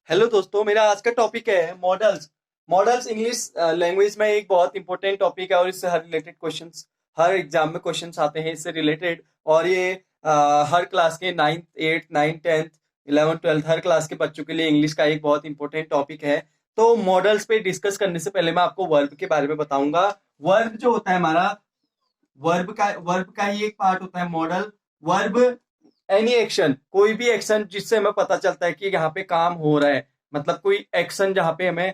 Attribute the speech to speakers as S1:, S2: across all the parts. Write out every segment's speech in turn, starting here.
S1: Hello दोस्तों, मेरा आज का टॉपिक है मॉडल्स। मॉडल्स इंग्लिश लैंग्वेज में एक बहुत इंपॉर्टेंट टॉपिक है और इससे हर रिलेटेड क्वेश्चंस हर एग्जाम में क्वेश्चंस आते हैं इससे रिलेटेड। और ये हर क्लास के 9th 8th 9th 10th 11th 12th हर क्लास के बच्चों के लिए इंग्लिश का एक बहुत इंपॉर्टेंट टॉपिक है। तो मॉडल्स पे डिस्कस करने से पहले मैं आपको वर्ब के बारे में बताऊंगा। वर्ब जो होता है हमारा, वर्ब का ही एक पार्ट होता है मॉडल। वर्ब एनी एक्शन, कोई भी एक्शन जिससे हमें पता चलता है कि यहाँ पे काम हो रहा है, मतलब कोई एक्शन जहाँ पे हमें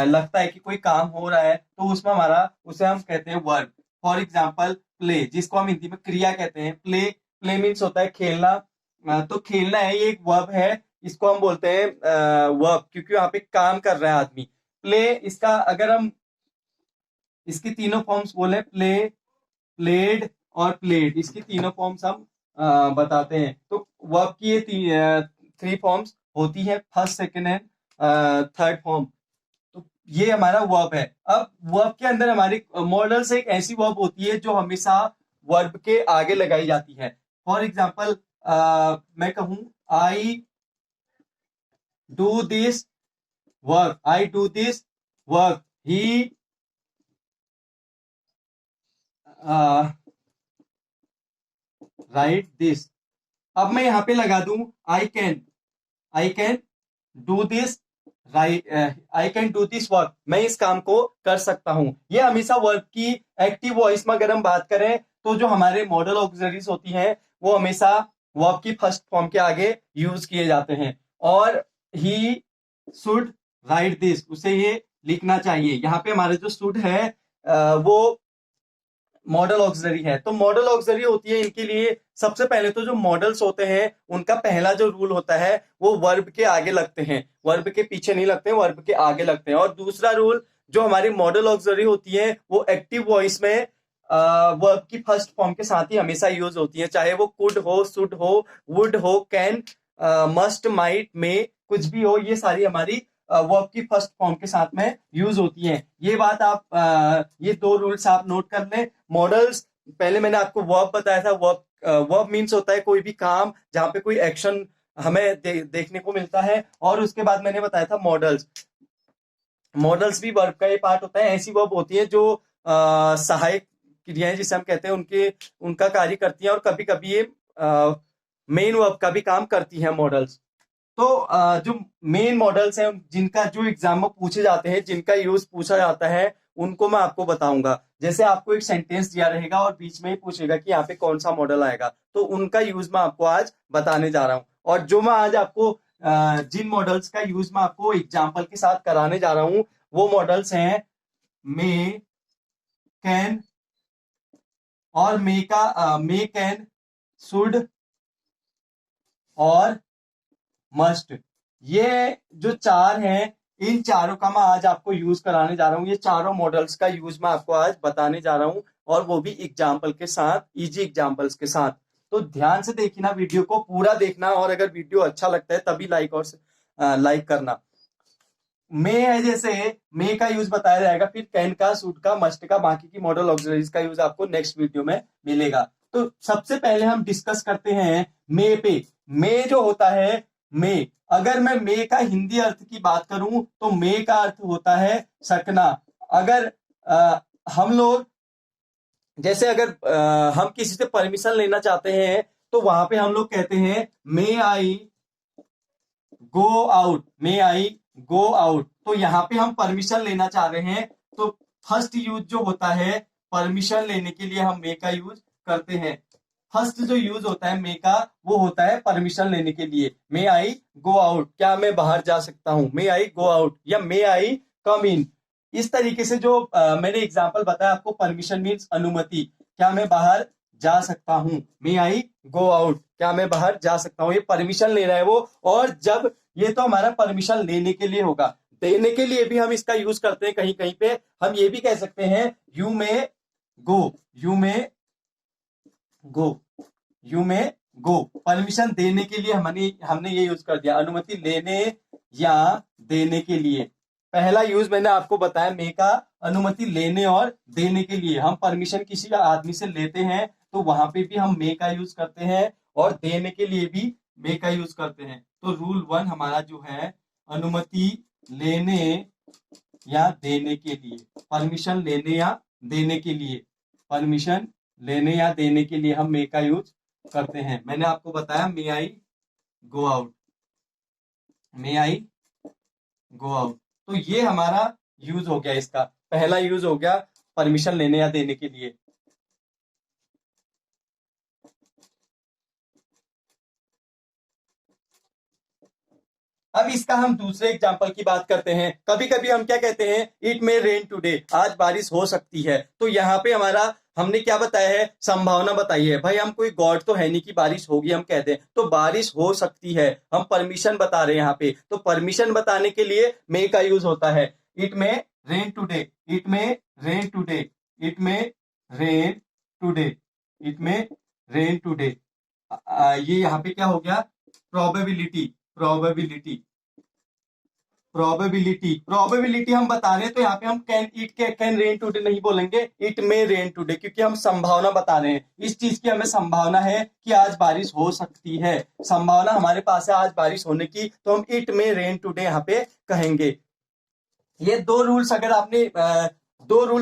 S1: लगता है कि कोई काम हो रहा है, तो उसमें हमारा उसे हम कहते हैं वर्ब। फॉर एग्जाम्पल प्ले, जिसको हम हिंदी में क्रिया कहते हैं। प्ले प्ले मीन्स होता है खेलना। तो खेलना है, ये एक वर्ब है। इसको हम बोलते हैं वर्ब, क्योंकि वहां पे काम कर रहा है आदमी। प्ले, इसका अगर हम इसकी तीनों फॉर्म्स बोले, प्ले, प्लेड और प्लेड, इसकी तीनों फॉर्म्स हम बताते हैं। तो वर्ब की ये 3 फॉर्म्स होती है, first second and third form. तो ये हमारा वर्ब है। अब वर्ब के अंदर हमारी मॉडल्स एक ऐसी वर्ब होती है जो हमेशा वर्ब के आगे लगाई जाती है। फॉर एग्जाम्पल मैं कहूं I do this work, I do this work, he right this. अब मैं यहां पे लगा दूं I can do this, right, I can do this work, मैं इस काम को कर सकता हूं। ये हमेशा वर्ब की एक्टिव वॉइस में अगर हम बात करें तो जो हमारे मॉडल ऑक्सिलरीज होती हैं वो हमेशा वर्ब की फर्स्ट फॉर्म के आगे यूज किए जाते हैं। और ही शुड राइट दिस, उसे ये लिखना चाहिए। यहाँ पे हमारे जो शुड है वो मॉडल ऑक्सिलरी है। तो मॉडल ऑक्सिलरी होती है इनके लिए। सबसे पहले तो जो मॉडल्स होते हैं उनका पहला जो रूल होता है वो वर्ब के आगे लगते हैं, वर्ब के पीछे नहीं लगते हैं, वर्ब के आगे लगते हैं। और दूसरा रूल, जो हमारी मॉडल ऑक्सिलरी होती है वो एक्टिव वॉइस में वर्ब की फर्स्ट फॉर्म के साथ ही हमेशा यूज होती है, चाहे वो कुड हो, शुड हो, वुड हो, कैन, मस्ट, माइट, मे, कुछ भी हो, ये सारी हमारी वर्ब की फर्स्ट फॉर्म के साथ में यूज होती हैं। ये बात आप ये 2 रूल्स आप नोट कर लें। मॉडल्स, पहले मैंने आपको वर्ब बताया था। वर्ब मीन्स होता है कोई भी काम जहां पे कोई एक्शन हमें देखने को मिलता है। और उसके बाद मैंने बताया था मॉडल्स। मॉडल्स भी वर्ब का ये पार्ट होता है। ऐसी वर्ब होती है जो सहायक क्रियाएं जिसे हम कहते हैं उनका कार्य करती हैं, और कभी कभी ये मेन वर्ब का भी काम करती हैं मॉडल्स। तो जो मेन मॉडल्स हैं जिनका जो एग्जाम में पूछे जाते हैं, जिनका यूज पूछा जाता है, उनको मैं आपको बताऊंगा। जैसे आपको एक सेंटेंस दिया रहेगा और बीच में ही पूछेगा कि यहाँ पे कौन सा मॉडल आएगा, तो उनका यूज मैं आपको आज बताने जा रहा हूँ। और जो मैं आज आपको जिन मॉडल्स का यूज मैं आपको एग्जाम्पल के साथ कराने जा रहा हूँ वो मॉडल्स हैं मे, कैन, और मे, कैन, शुड और मस्ट। ये जो 4 हैं, इन चारों का मैं आज आपको यूज कराने जा रहा हूँ। ये चारों मॉडल्स का यूज मैं आपको आज बताने जा रहा हूँ, और वो भी एग्जाम्पल के साथ, इजी एग्जाम्पल्स के साथ। तो ध्यान से देखना, वीडियो को पूरा देखना, और अगर वीडियो अच्छा लगता है तभी लाइक करना। मे है, जैसे मे का यूज बताया जाएगा, फिर कैन का, शुड का, मस्ट का, बाकी की मॉडल ऑक्सिलरीज का यूज आपको नेक्स्ट वीडियो में मिलेगा। तो सबसे पहले हम डिस्कस करते हैं मे पे। मे जो होता है, मे, अगर मैं मे का हिंदी अर्थ की बात करूं तो मे का अर्थ होता है सकना। अगर हम लोग, जैसे अगर हम किसी से परमिशन लेना चाहते हैं तो वहां पे हम लोग कहते हैं मे आई गो आउट, मे आई गो आउट। तो यहाँ पे हम परमिशन लेना चाह रहे हैं, तो फर्स्ट यूज जो होता है परमिशन लेने के लिए हम मे का यूज करते हैं। फर्स्ट जो यूज होता है मे का वो होता है परमिशन लेने के लिए। मे आई गो आउट, क्या मैं बाहर जा सकता हूं, मे आई गो आउट, या मे आई कम इन। इस तरीके से जो मैंने एग्जांपल बताया आपको, परमिशन मीन्स अनुमति, क्या मैं बाहर जा सकता हूं, मे आई गो आउट, क्या मैं बाहर जा सकता हूं, ये परमिशन ले रहा है वो। और जब, ये तो हमारा परमिशन लेने के लिए होगा, देने के लिए भी हम इसका यूज करते हैं कहीं कहीं पे। हम ये भी कह सकते हैं you may go, you may go, you may go. Permission देने के लिए हमने ये यूज कर दिया, अनुमति लेने या देने के लिए। पहला यूज मैंने आपको बताया मे का, अनुमति लेने और देने के लिए। हम परमिशन किसी आदमी से लेते हैं तो वहां पे भी हम मे का यूज करते हैं, और देने के लिए भी मे का यूज करते हैं। तो रूल 1 हमारा जो है अनुमति लेने या देने के लिए, परमिशन लेने या देने के लिए, परमिशन लेने या देने के लिए हम मे का यूज करते हैं। मैंने आपको बताया मे आई गो आउट, मे आई गो आउट। तो ये हमारा यूज हो गया, इसका पहला यूज हो गया परमिशन लेने या देने के लिए। अब इसका हम दूसरे एग्जांपल की बात करते हैं। कभी कभी हम क्या कहते हैं, इट मे रेन टुडे, आज बारिश हो सकती है। तो यहाँ पे हमारा हमने क्या बताया है, संभावना बताई है। भाई हम कोई गॉड तो है नहीं कि बारिश होगी, हम कहते हैं तो बारिश हो सकती है, हम परमिशन बता रहे हैं यहाँ पे। तो परमिशन बताने के लिए मे का यूज होता है। It may rain today, it may rain today, it may rain today, it may rain today. ये यहाँ पे क्या हो गया, प्रोबेबिलिटी, प्रोबेबिलिटी, प्रोबेबिलिटी, प्रोबेबिलिटी हम बता रहे हैं। तो यहाँ पे हम कैन रेन टुडे नहीं बोलेंगे, इट मे रेन टुडे, क्योंकि हम संभावना बता रहे हैं। इस चीज की हमें संभावना है कि आज बारिश हो सकती है, संभावना हमारे पास है आज बारिश होने की, तो हम इट मे रेन टुडे यहाँ पे कहेंगे। ये दो रूल्स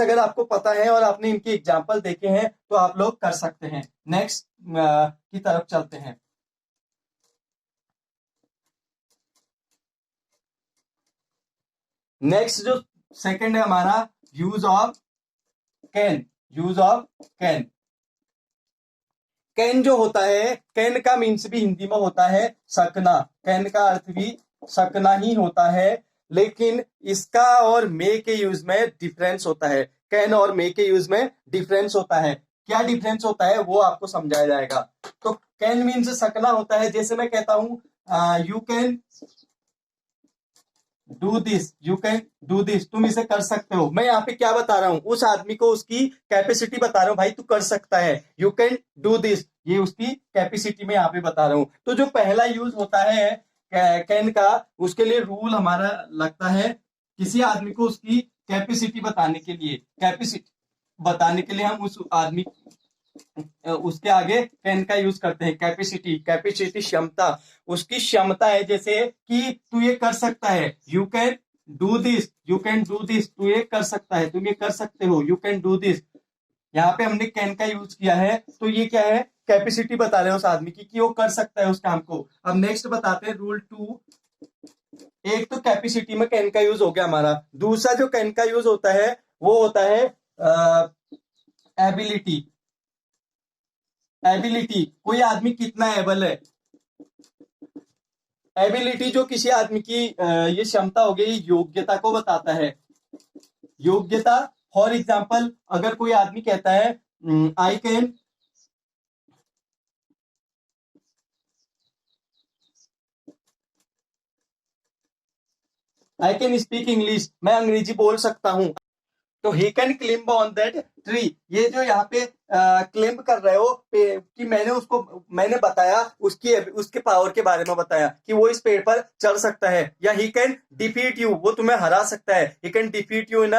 S1: अगर आपको पता है और आपने इनके एग्जाम्पल देखे हैं तो आप लोग कर सकते हैं। नेक्स्ट की तरफ चलते हैं। नेक्स्ट जो सेकंड है हमारा, use of can, use of can. Can जो होता है, कैन का मीन्स भी हिंदी में होता है सकना, कैन का अर्थ भी सकना ही होता है। लेकिन इसका और मे के यूज में डिफरेंस होता है, कैन और मे के यूज में डिफरेंस होता है। क्या डिफरेंस होता है वो आपको समझाया जाएगा। तो कैन मीन्स सकना होता है, जैसे मैं कहता हूं you can do this, you can do this, तुम इसे कर सकते हो। मैं यहाँ पे क्या बता रहा हूं, उस आदमी को उसकी कैपेसिटी बता रहा हूं, भाई तू कर सकता है, यू कैन डू दिस, ये उसकी कैपेसिटी में यहाँ पे बता रहा हूं। तो जो पहला यूज होता है कैन का, उसके लिए रूल हमारा लगता है, किसी आदमी को उसकी कैपेसिटी बताने के लिए, कैपेसिटी बताने के लिए हम उस आदमी उसके आगे कैन का यूज करते हैं। कैपेसिटी, कैपेसिटी क्षमता, उसकी क्षमता है, जैसे कि तू ये कर सकता है, you can do this, you can do this, तू ये कर सकता है, तुम ये कर सकते हो, यू कैन डू दिस। यहाँ पे हमने कैन का यूज किया है, तो ये क्या है, कैपेसिटी बता रहे हैं उस आदमी की कि वो कर सकता है उस काम को। अब नेक्स्ट बताते हैं रूल 2। एक तो कैपेसिटी में कैन का यूज हो गया हमारा। दूसरा जो कैन का यूज होता है वो होता है एबिलिटी। एबिलिटी, कोई आदमी कितना एबल है, एबिलिटी जो किसी आदमी की ये क्षमता हो गई, योग्यता को बताता है। योग्यता, फॉर एग्जाम्पल अगर कोई आदमी कहता है आई कैन स्पीक इंग्लिश, मैं अंग्रेजी बोल सकता हूं, तो he can claim on that tree. ये जो यहाँ पे क्लेम कर रहे हो कि मैंने बताया उसके पावर के बारे में बताया कि वो इस पेड़ पर चढ़ सकता है, या ही कैन डिफीट यू, वो तुम्हें हरा सकता है, he can defeat you in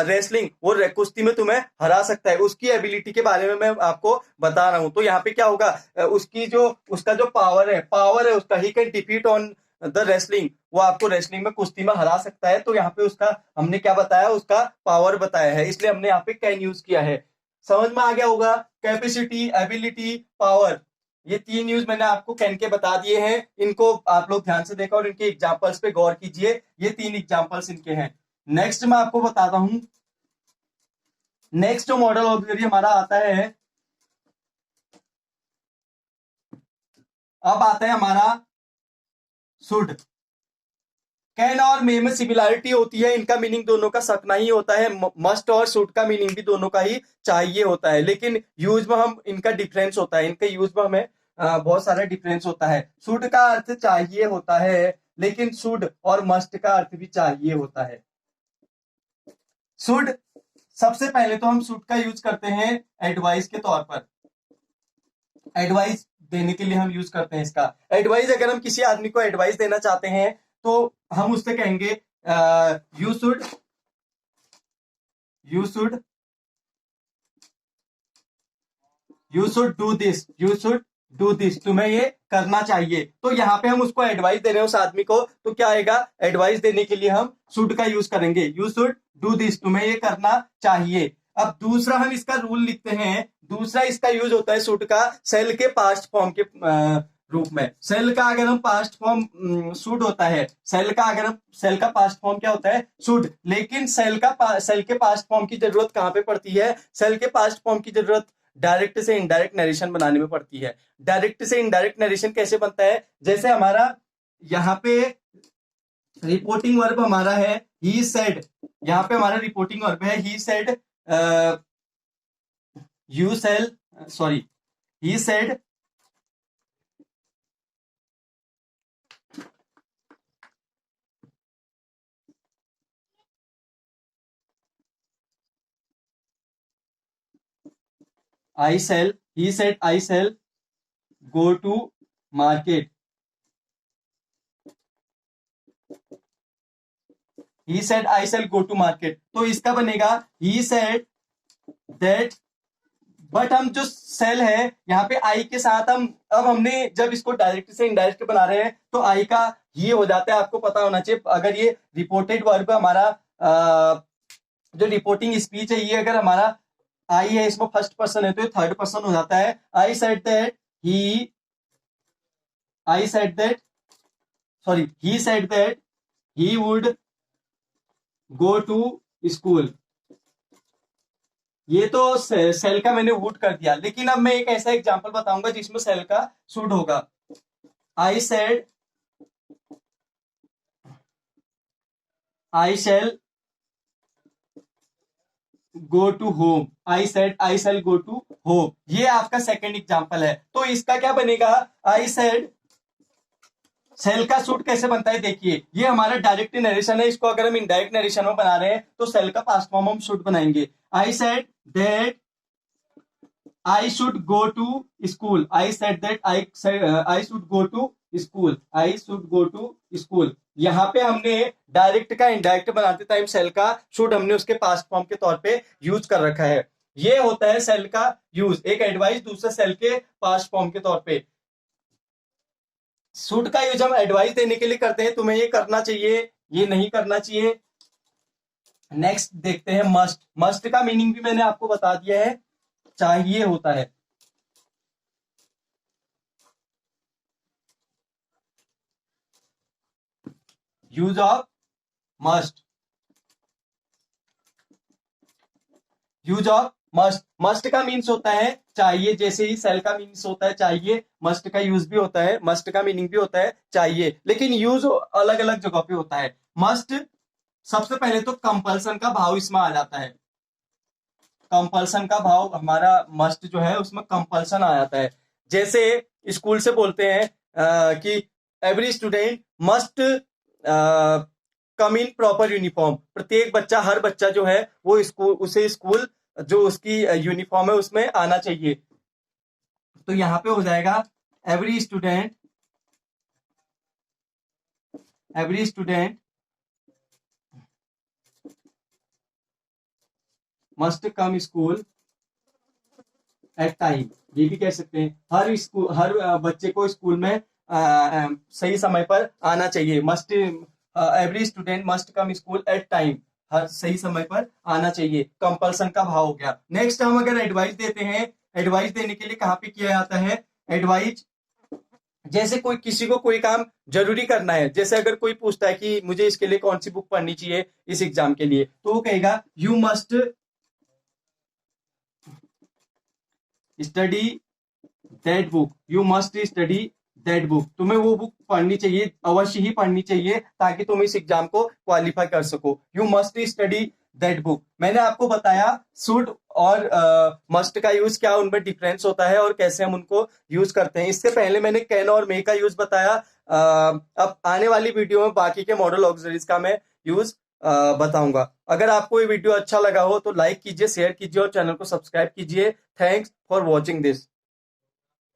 S1: wrestling, वो कुश्ती में तुम्हें हरा सकता है। उसकी एबिलिटी के बारे में मैं आपको बता रहा हूं। तो यहाँ पे क्या होगा, उसका जो पावर है उसका, he can defeat on the wrestling, वो आपको रेसलिंग में, कुश्ती में हरा सकता है। तो यहाँ पे उसका हमने क्या बताया, उसका पावर बताया है, इसलिए हमने यहाँ पे कैन यूज किया है। समझ में आ गया होगा, कैपेसिटी, एबिलिटी, पावर, ये 3 यूज मैंने आपको कैन के बता दिए हैं। इनको आप लोग ध्यान से देखो और इनके एग्जाम्पल्स पे गौर कीजिए। ये 3 एग्जाम्पल्स इनके हैं। नेक्स्ट मैं आपको बताता हूं, नेक्स्ट जो मॉडल ऑक्सिलरी हमारा आता है, अब आता है हमारा शुड। कैन और मे में सिमिलरिटी होती है, इनका मीनिंग दोनों का सकना ही होता है। मस्ट और शुड का मीनिंग भी दोनों का ही चाहिए होता है, लेकिन यूज में हम इनका डिफरेंस होता है, इनके यूज में हमें बहुत सारा डिफरेंस होता है। शुड का अर्थ चाहिए होता है, लेकिन शुड और मस्ट का अर्थ भी चाहिए होता है। शुड, सबसे पहले तो हम शुड का यूज करते हैं एडवाइस के तौर पर, एडवाइस देने के लिए हम यूज करते हैं इसका। एडवाइस, अगर हम किसी आदमी को एडवाइस देना चाहते हैं तो हम उससे कहेंगे you should do this, you should do this, तुम्हें ये करना चाहिए। तो यहाँ पे हम उसको एडवाइस दे रहे हैं उस आदमी को, तो क्या आएगा, एडवाइस देने के लिए हम शुड का यूज करेंगे, यू शुड डू दिस, तुम्हें ये करना चाहिए। अब दूसरा हम इसका रूल लिखते हैं, दूसरा इसका यूज होता है शुड का सेल के पास्ट फॉर्म के रूप में। सेल का अगर हम पास्ट फॉर्म शुड होता है, सेल का पास्ट फॉर्म क्या होता है, शुड। लेकिन सेल के पास्ट फॉर्म की जरूरत कहां पे पड़ती है, सेल के पास्ट फॉर्म की जरूरत डायरेक्ट से इनडायरेक्ट नरेशन बनाने में पड़ती है। डायरेक्ट से इनडायरेक्ट नरेशन कैसे बनता है, जैसे हमारा यहाँ पे रिपोर्टिंग वर्ब हमारा है ही सेड, यहाँ पे हमारा रिपोर्टिंग वर्ब है he said, you shall sorry he said I shall, he said I shall go to market. He said I shall go to market. तो इसका बनेगा he said that, बट हम जो cell है यहाँ पे आई के साथ हम, अब हमने जब इसको डायरेक्ट से इनडायरेक्ट बना रहे हैं तो आई का ही हो जाता है, आपको पता होना चाहिए। अगर ये रिपोर्टेड वर्ब हमारा जो रिपोर्टिंग स्पीच है ये अगर हमारा आई है, इसमें फर्स्ट पर्सन है तो ये थर्ड पर्सन हो जाता है। I said that he would go to school. ये तो सेल का मैंने वुड कर दिया, लेकिन अब मैं एक ऐसा एग्जांपल बताऊंगा जिसमें सेल का शुड होगा। I shall go to home, I shall go to home, ये आपका सेकंड एग्जांपल है। तो इसका क्या बनेगा, आई सेड, सेल का शुड कैसे बनता है देखिए, ये हमारा डायरेक्ट नरेशन है, इसको अगर हम इनडायरेक्ट नरेशन में बना रहे हैं तो सेल का पास्ट फॉर्म हम शुड बनाएंगे। I said that I should go to school, I said that I should go to school, I should go to school. यहाँ पे हमने डायरेक्ट का इनडायरेक्ट बनाते टाइम सेल का शुड हमने उसके पास्ट फॉर्म के तौर पे यूज कर रखा है। ये होता है सेल का यूज, एक एडवाइस दूसरे सेल के पास्ट फॉर्म के तौर पे। शुड का यूज हम एडवाइस देने के लिए करते हैं, तुम्हें ये करना चाहिए, ये नहीं करना चाहिए। नेक्स्ट देखते हैं मस्ट। मस्ट का मीनिंग भी मैंने आपको बता दिया है, चाहिए होता है। Use of must, use of must, must का मीन्स होता है चाहिए, जैसे ही सेल का मीन्स होता है चाहिए, मस्ट का यूज भी होता है, मस्ट का मीनिंग भी होता है चाहिए, लेकिन यूज अलग अलग जगह पे होता है। मस्ट सबसे पहले तो कंपल्सन का भाव इसमें आ जाता है, कंपल्सन का भाव हमारा मस्ट जो है उसमें कंपल्सन आ जाता है। जैसे स्कूल से बोलते हैं कि every student must come in proper uniform, प्रत्येक बच्चा, हर बच्चा जो है वो स्कूल जो उसकी यूनिफॉर्म है उसमें आना चाहिए। तो यहाँ पे हो जाएगा every student must come school at time, ये भी कह सकते हैं हर बच्चे को स्कूल में सही समय पर आना चाहिए। Must every student must come school at time, हर सही समय पर आना चाहिए, कंपल्सन का भाव हो गया। नेक्स्ट हम अगर एडवाइस देते हैं, एडवाइस देने के लिए कहाँ पे किया जाता है एडवाइस, जैसे कोई किसी को कोई काम जरूरी करना है, जैसे अगर कोई पूछता है कि मुझे इसके लिए कौन सी बुक पढ़नी चाहिए इस एग्जाम के लिए, तो वो कहेगा you must study that book, you must study that book, तुम्हें वो बुक पढ़नी चाहिए, अवश्य ही पढ़नी चाहिए ताकि तुम इस एग्जाम को क्वालिफाई कर सको। You must study that book. मैंने आपको बताया शुड और मस्ट का यूज क्या उनमें डिफरेंस होता है और कैसे हम उनको यूज करते हैं। इससे पहले मैंने कैन और मे का यूज बताया, अब आने वाली वीडियो में बाकी के मॉडल ऑक्सिलरीज का मैं यूज बताऊंगा। अगर आपको ये वीडियो अच्छा लगा हो तो लाइक कीजिए, शेयर कीजिए और चैनल को सब्सक्राइब कीजिए। Thanks for watching this.